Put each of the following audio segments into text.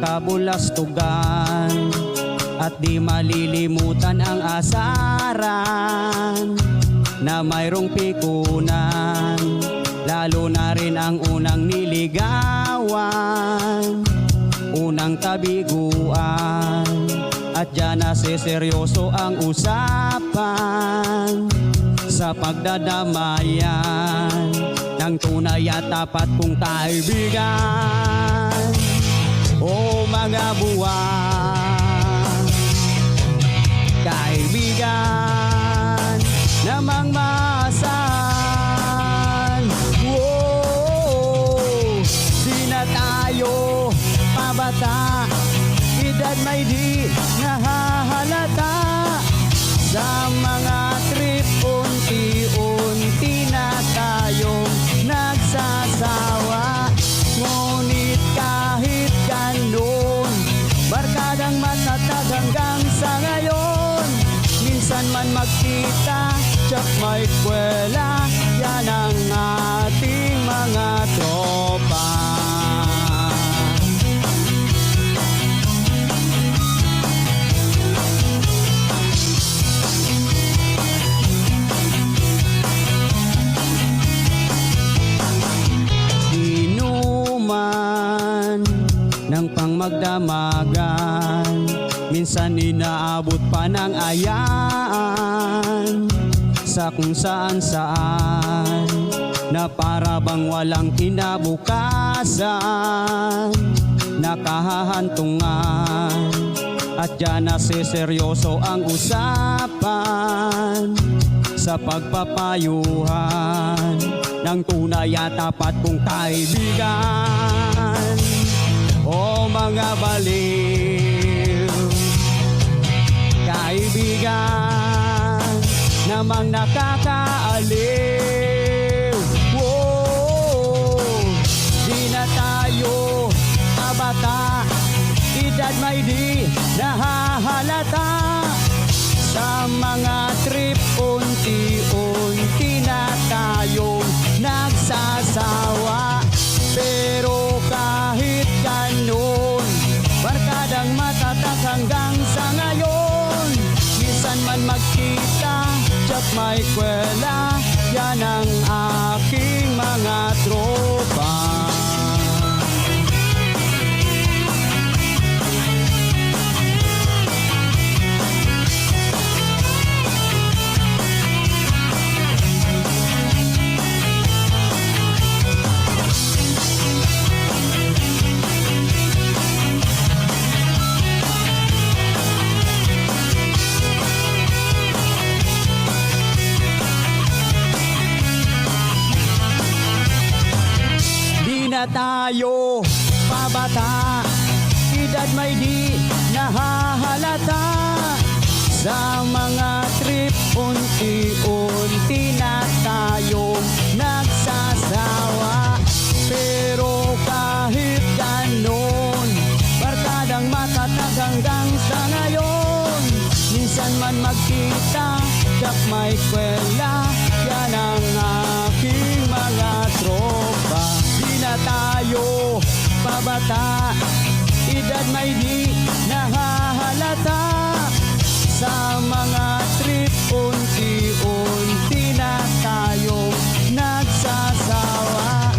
kabulastugan at di malilimutan ang asaran na mayroong pikunan, lalo na rin ang unang niligawan, unang kabiguan, at dyan na seryoso ang usapan sa pagdadamayan ng tunay at tapat kong kaibigan. O mga buwan, kaibigan namang maasahan. Whoa, di na tayo pabata, edad may di nahahalata. Sa mga trip, unti-unti na tayong nagsasawa. Ngunit kahit ganun, barkadang matatag hanggang sa ngayon. Minsan man magkita, tsak may kwela, yan ang ating mga tropa. Nang pangmagdamagan, minsan inaabot pa ng ayaan sa kung saan-saan, na para bang walang kinabukasan, nakahahantungan, at dyan na seryoso ang usapan sa pagpapayuhan ng tunay at tapat kong kaibigan. O mga baliw, kaibigan namang nakakaaliw. Whoa, di na tayo kabata, edad may di nahahalata. Sa mga trip, unti-unti na tayong nagsasawa. Pero kahit ganun, barkadang matatag hanggang sa ngayon. Minsan man magkita, tsak may kwela, yan ang aking mga tropa. Na tayo pabata, edad may di nahahalata. Sa mga trip, unti-unti na tayong nagsasawa. Pero kahit ganun, barkadang matatag hanggang sa ngayon. Minsan man magkita, tsak may kwela, yan ang aking mga tropa. Na tayo pabata, edad may di nahahalata. Sa mga trip, unti-unti na tayong nagsasawa.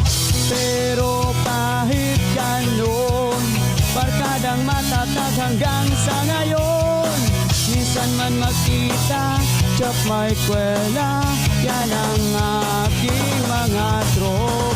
Pero kahit ganun, barkadang matatag hanggang sa ngayon. Minsan man magkita, tsak may kwela, yan ang aking mga tropa.